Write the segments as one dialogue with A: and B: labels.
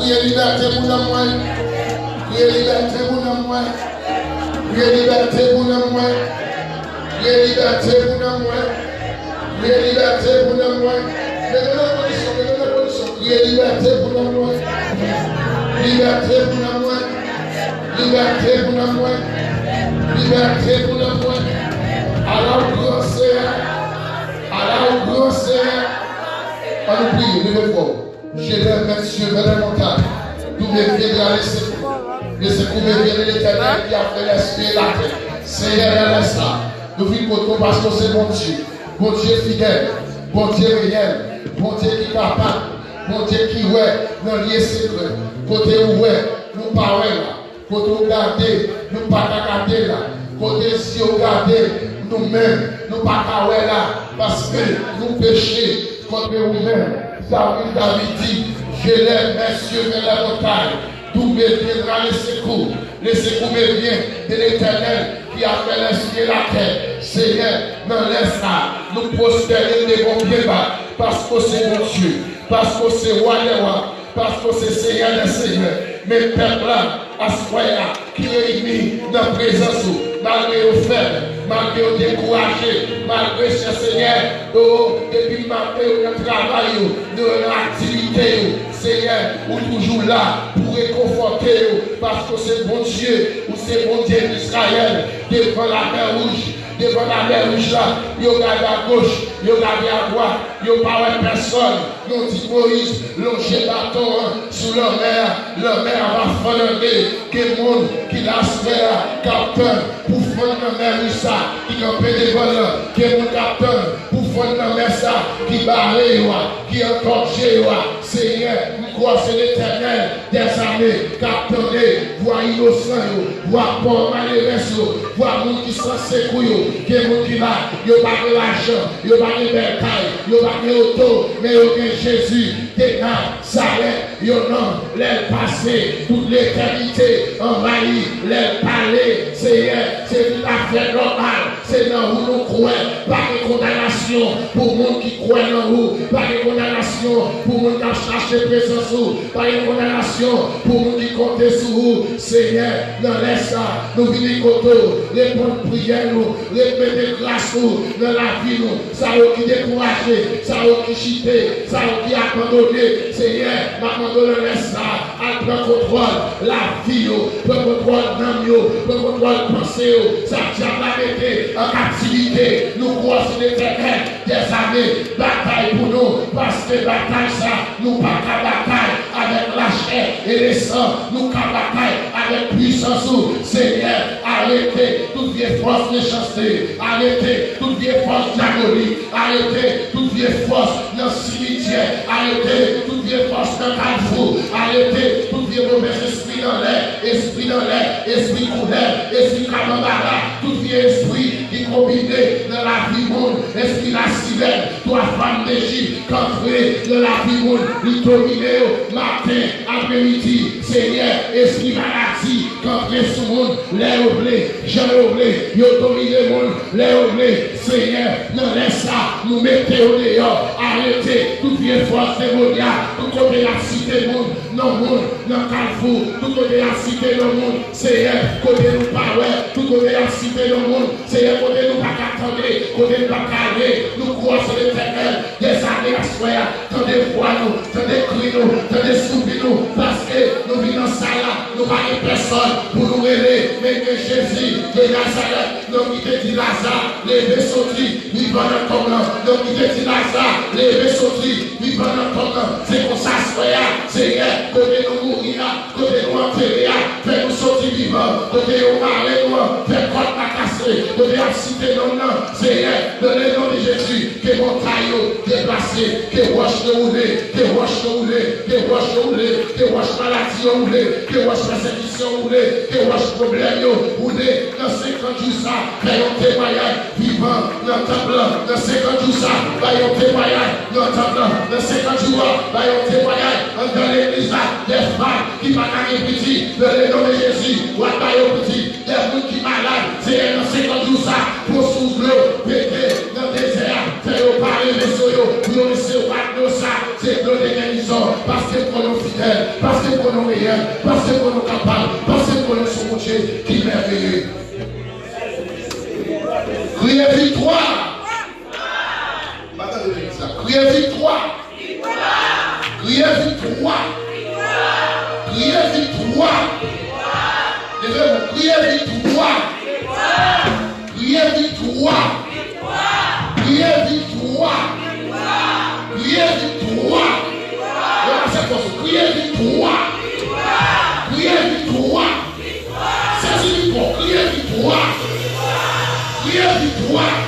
A: Criez liberté pour moi. Criez liberté pour moi. Criez liberté pour moi. Criez liberté pour moi. Criez liberté pour moi. Criez liberté pour moi. Liberté pour moi. Liberté pour moi. Liberté pour moi. Alors, grand Seigneur. Alors, grand Seigneur. On nous prie, levez-vous. Je lève, messieurs, vers la montagne. Tous mes pieds de la laisser. Laissez couper bien l'éternel qui a fait l'esprit et la terre. Seigneur, laisse ça. Nous vivons pour toi parce que c'est bon Dieu. Bon Dieu fidèle. Bon Dieu réel. Bon Dieu qui est capable. Bon Dieu qui ouais. Dans lieu secret. Côté où ouais. Nous parlons là. Côté où garder. Nous pas garder là. Côté si on garder. Nous-mêmes. Nous pas garder là. Parce que nous péchons. Contre vous-même, David dit, je lève mes yeux vers la montagne, d'où me viendra le secours me vient de l'Éternel qui a fait l'esprit et la terre. Seigneur, non laisse ça, nous prosterner les bons pieds bas, parce que c'est mon Dieu, parce que c'est roi des rois, parce que c'est Seigneur des seigneurs. Mes peuples là, à ce point-là, qui réunit dans la présence, malgré aux faibles, malgré aux découragés, malgré ce Seigneur, depuis le matin, notre travail, notre activité, Seigneur, ou toujours là pour réconforter, parce que c'est bon Dieu, ou c'est bon Dieu d'Israël, devant la mer rouge. Devant la mer rouge là, ils regardent à gauche, ils regardent à droite, ils ne parlent à personne. Nous dit Moïse, longer bâton sous la mer va fonder, que le monde qui l'a fait, capteur, pour fondre la mer ça, qui campait devant là, que le monde capteur, pour fondre la mer ça, qui barre, qui entorché, Seigneur, nous croyons c'est l'Éternel des armées, capteur, voix innocent, voix pauvre, malheureux, voix monde qui sont secoués. Que mon qui là, il n'y a pas de l'argent, il n'y a pas de bétail, il n'y a pas de auto, mais il y a Jésus, Ténat, Saleh, il y a l'aile passé, toute l'éternité, envahi, l'aile parler, Seigneur, c'est tout à fait normal, c'est dans où nous croyons, pas de condamnation pour le monde qui croit dans vous, pas de condamnation pour le monde qui a cherché présence, pas de condamnation pour le monde qui compte sur vous, Seigneur, dans laisse ça, nous venons côté, les bonnes prières, nous. Les mettre grâce dans la vie, ça qui découragé, ça qui chité, ça qui abandonné, Seigneur, m'abandonne ça, à prendre contrôle, la vie, prendre contrôle dans prendre contrôle pensée, ça qui a été en captivité, nous croisons l'Éternel des années, bataille pour nous, parce que bataille ça, nous pas qu'à bataille avec la chair et le sang, nous qu'à bataille avec puissance, Seigneur, arrêtez toute vieille force de chasteté. Arrêtez toute vieille force diabolique. Arrêtez toute vieille force dans le cimetière. Arrêtez toute vieille force dans le carrefour. Arrêtez toute vieille mauvais esprit dans l'air. Esprit dans l'air. Esprit couleur. Esprit camembara. Tout vieil esprit qui combiné dans la vie monde. Esprit la civelle. Toi, femme d'Égypte, qu'entrée dans la vie monde. Lui dominer matin, après-midi. Seigneur, esprit maladie. Qu'entrée sous le monde. L'air au blé. Jean au blé. Yo domine le monde. Les oblés, Seigneur, non laisse ça, nous mettez au dehors, arrêtez toute vieille force démoniaque, tout côté la cité monde, non monde, non carrefour, tout côté la cité le monde, Seigneur, côté nous power, tout côté la cité le monde, Seigneur, côté nous pas attendre, côté nous pas calmer, nous croisons l'Éternel, des années à soir, tendez voix nous, tendez cri nous, tendez souffler nous, parce que nous vivons ça là, nous pas de personne pour nous aider, mais que Jésus de Nazareth, nous qui te dit Lazare, les sortis, vivant dans ton nom, nous qui te dit Lazare, les sortis, vivant dans ton nom, c'est comme ça, Seigneur, côté nous mourir, côté nous enterrer, fais nous sortir vivants, côté nous marrer, fais contre la casser, côté à citer nos noms, Seigneur, dans le nom de Jésus, que mon taillot déplacé, que roche de rouler, que roche de rouler, que roche de rouler, que roche maladie rouler, que roche persécution rouler, que roche problème rouler, dans 50 jours ça, fais un témoignage vivant dans le temple, dans 50 jours ça, fais un témoignage dans le temple, dans 50 jours, fais un témoignage dans l'église, des femmes qui vont gagner petit, dans le nom de Jésus, ou à tailler petit, des gens qui malades, c'est dans 50 jours ça, pour sous l'eau, péter dans le désert, faire parler les soyaux, pour nous recevoir de ça, c'est de guérison, parce que pour nous fidèle, parce qu'on est réel, parce qu'on est capable, parce qu'on est son Dieu qui est merveilleux. Criez victoire. Criez victoire. Criez victoire. Criez victoire. Levez-vous, criez victoire. Criez victoire. Criez victoire. Criez victoire. Criez victoire. Criez victoire. C'est une victoire. Criez victoire. Criez victoire.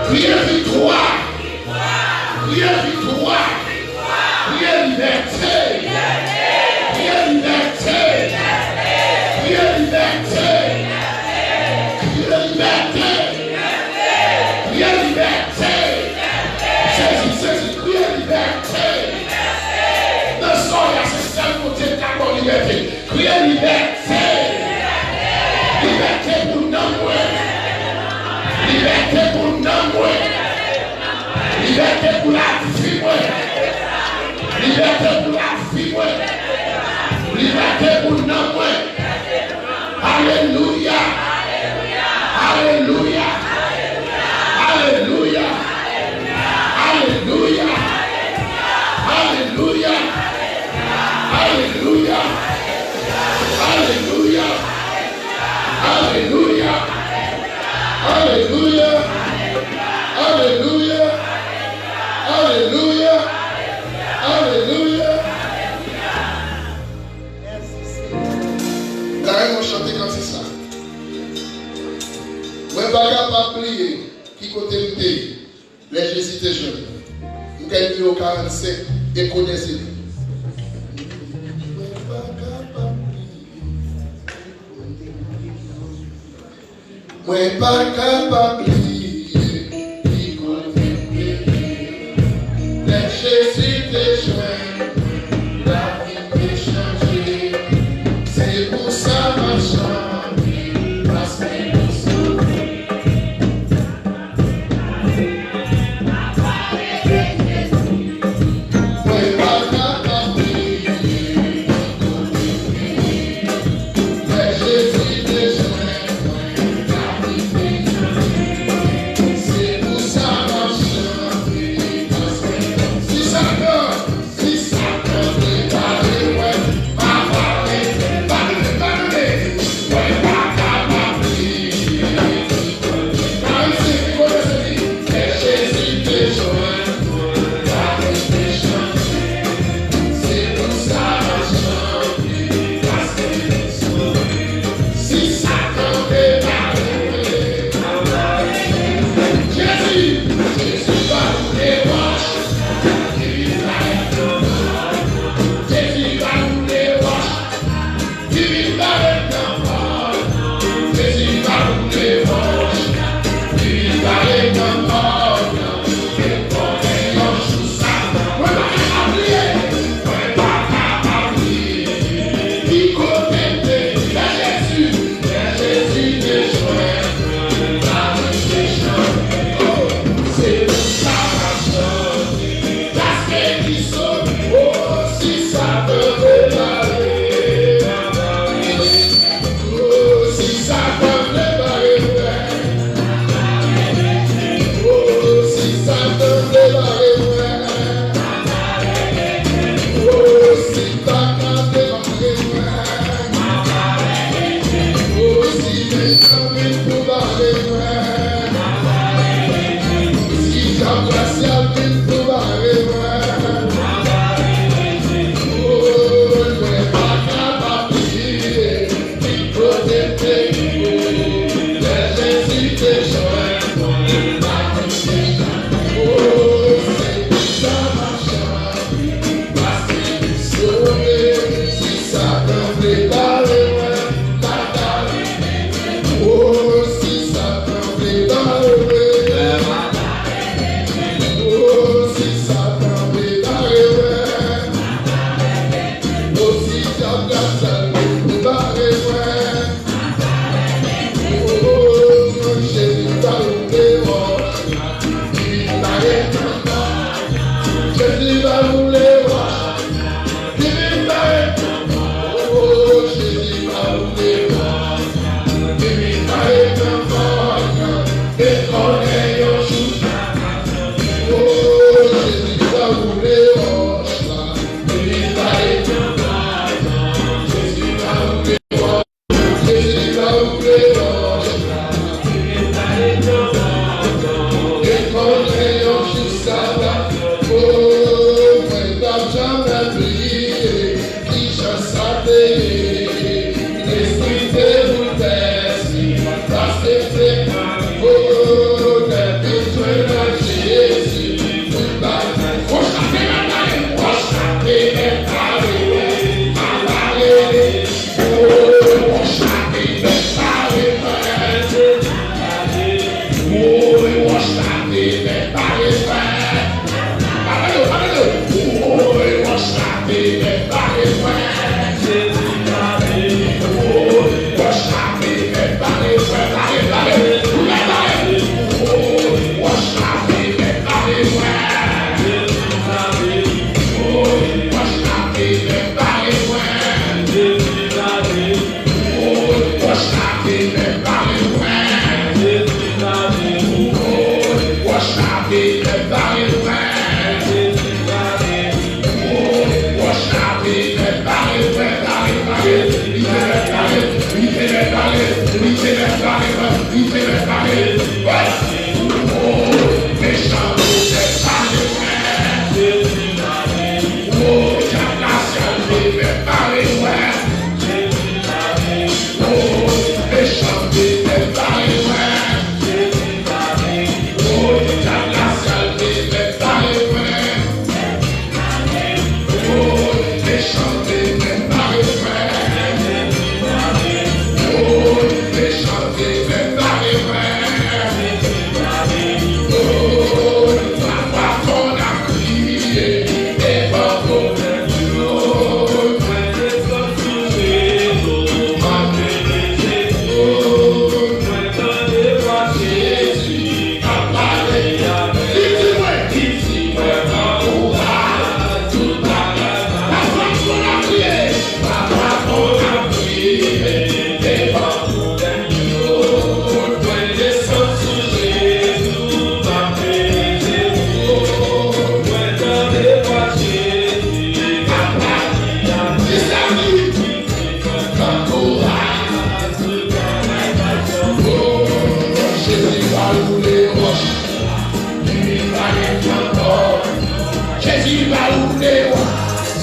A: Criez victoire. Criez victoire. Criez liberté. Criez liberté. Criez liberté. Criez liberté. Criez liberté. C'est criez liberté. Le sol a ce seul côté d'accord liberté. Criez liberté. Liberté pour nous. Liberté pour nous. Liberté pour la vie. Liberté pour la vie. Liberté pour nous. Alléluia. Alléluia. Alléluia. Alléluia. Alléluia. Alléluia. Alléluia. Alléluia. Alléluia. Alléluia. Alléluia. Alléluia. Là, on chante comme c'est ça. Moi, je ne vais pas plier. Qui côté m'était? Les Jésus étaient jeunes. Nous avons 45 et connaissez. Moi, je ne suis pas capable de plier. Qui côté m'était? Les Jésus étaient jeunes. La vie peut changer. C'est pour ça ma chambre. Parce que nous sommes. Si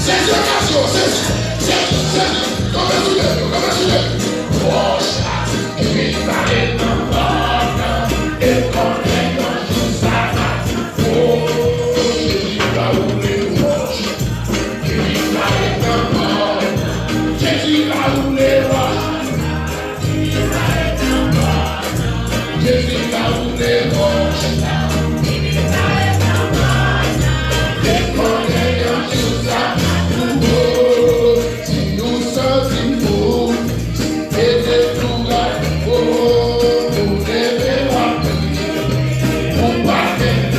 A: C'est occasion, c'est comme un soulet. Oh, ça, et il va être en bonne, et quand les anges s'arrêtent, oh, Jésus va ouvrir les roches, il va être en bonne, Jésus va ouvrir les roches, Jésus va ouvrir les roches, et quand les anges s'arrêtent, si nous sommes fous, et de tout là, oh, nous devons appeler, on va faire,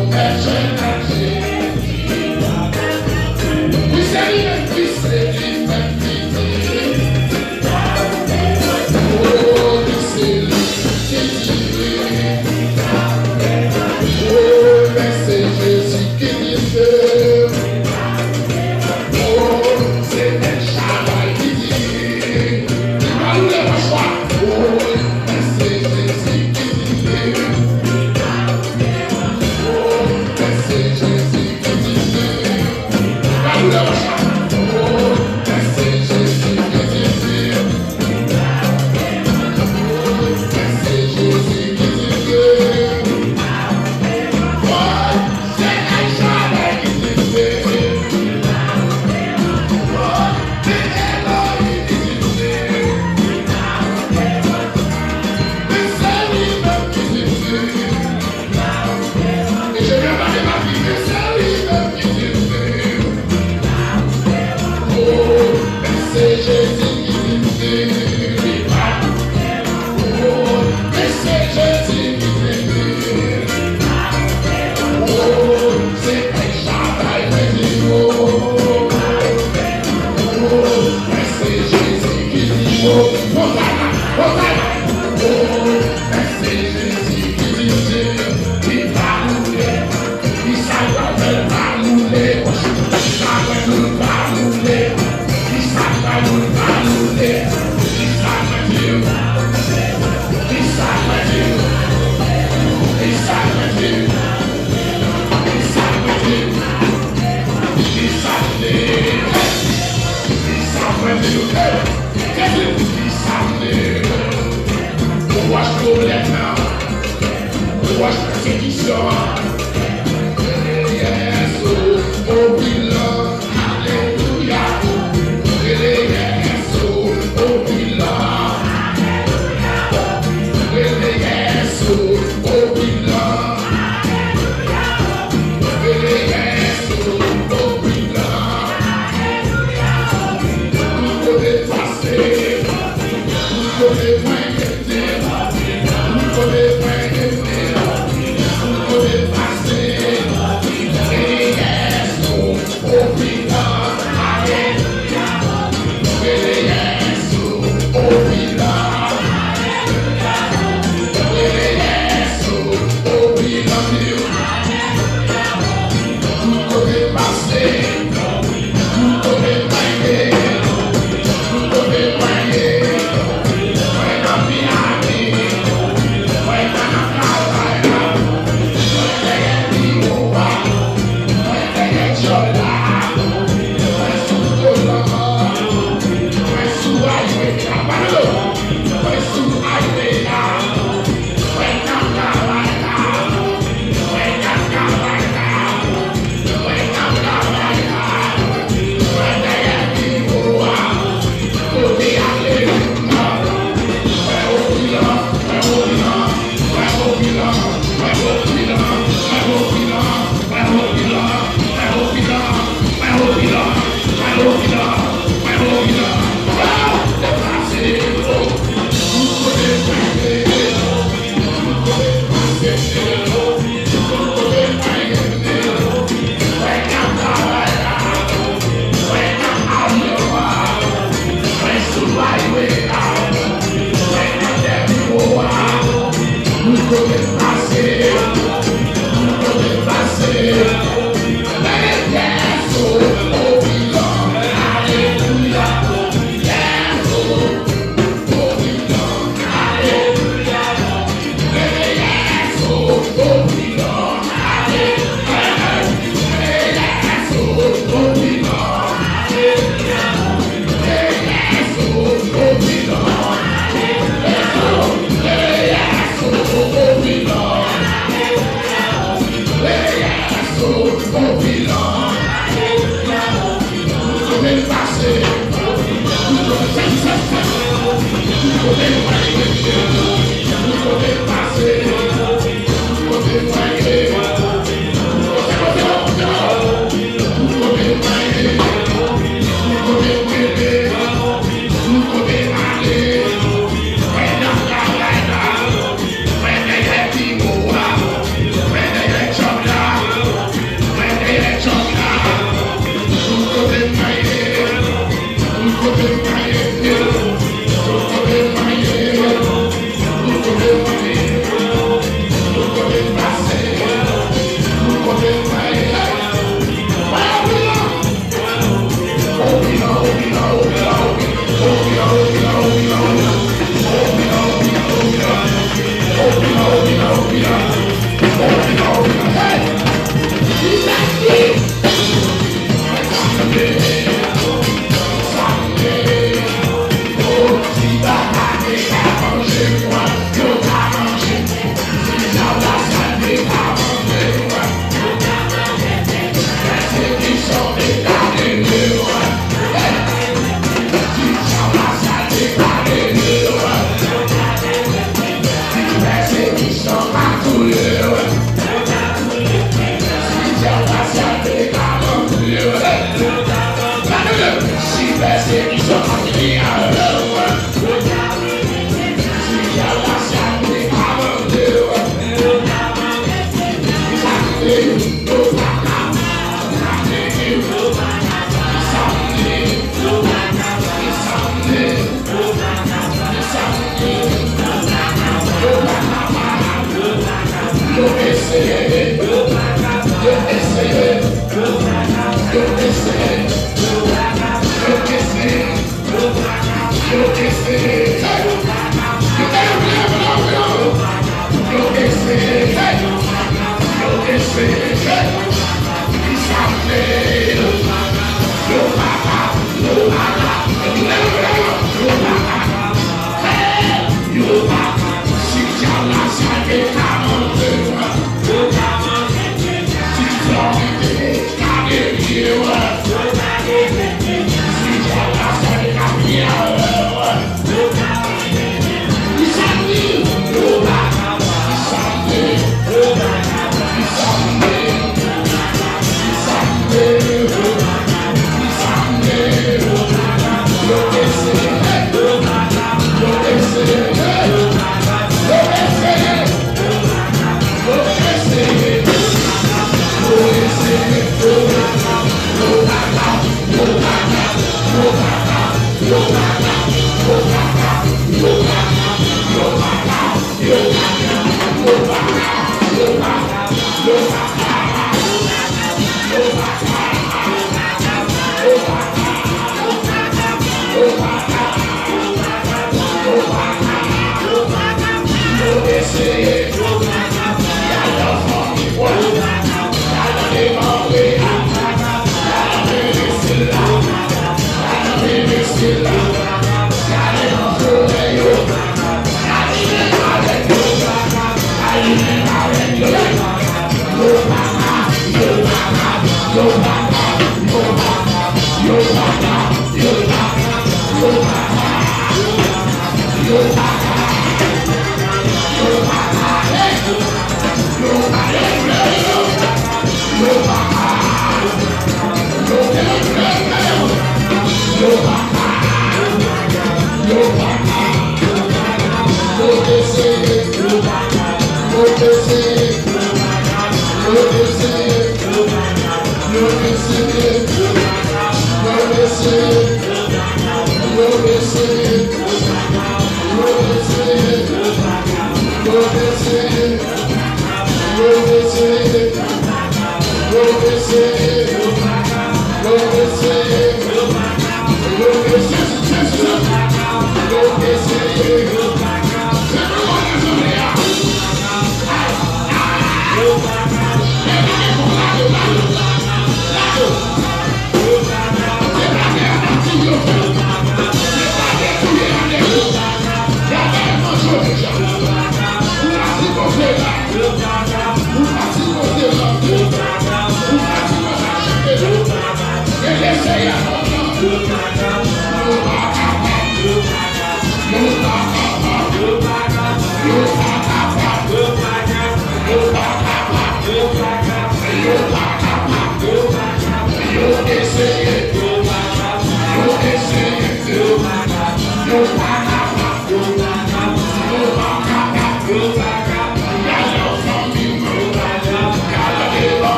A: on va chercher. Oui, c'est lui, oh, c'est lui, oh, mais c'est Jésus qui dit.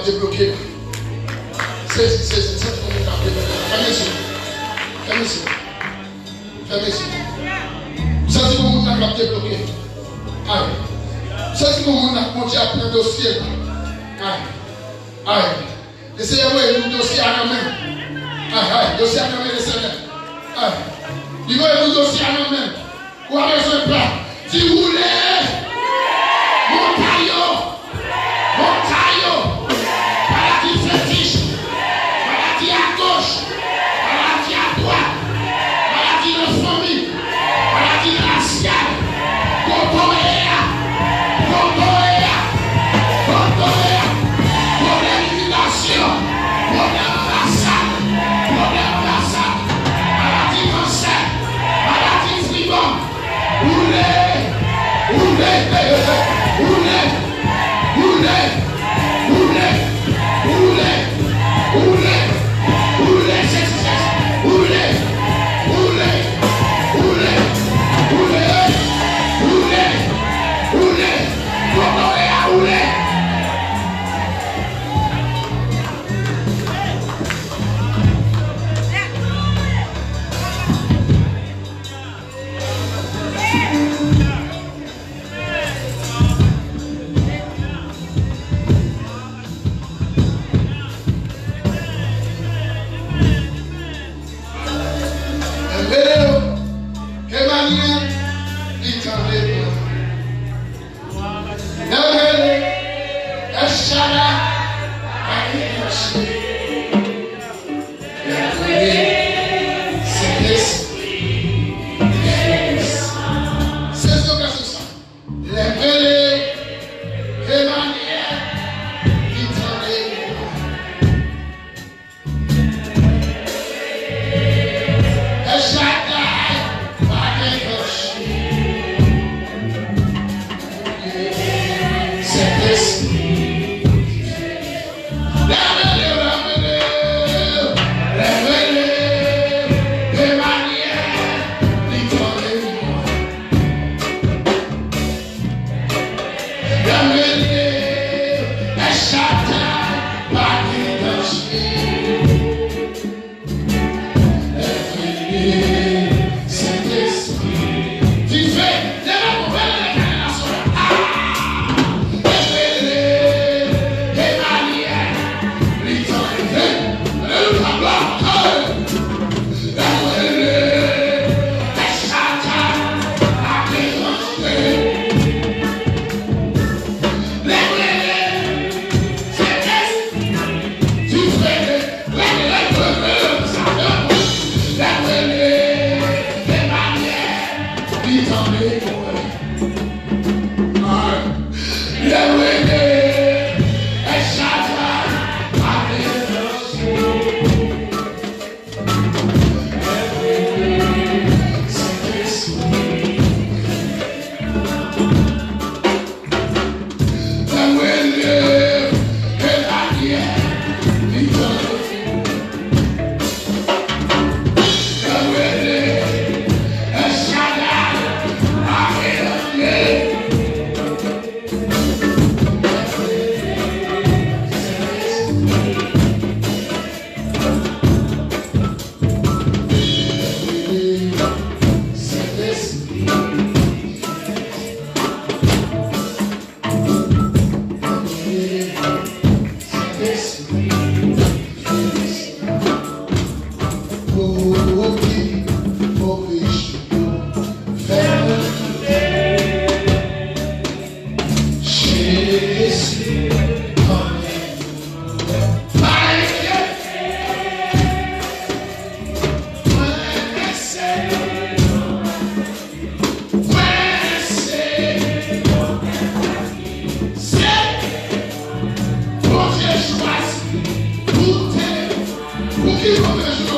A: Débloqué. Ça, c'est pour mon n'a pas débloqué. Ça, c'est pour mon n'a pas appris un dossier. Essayez de voir le dossier à la main. Dossier à la main, il va le dossier à la main. Ou à besoin de pas. Si vous voulez, maladie fétiche, maladie à gauche, maladie à droite, maladie de famille, maladie raciale, problème d'immigration, problème racial, maladie cancer, maladie fribon,
B: Porque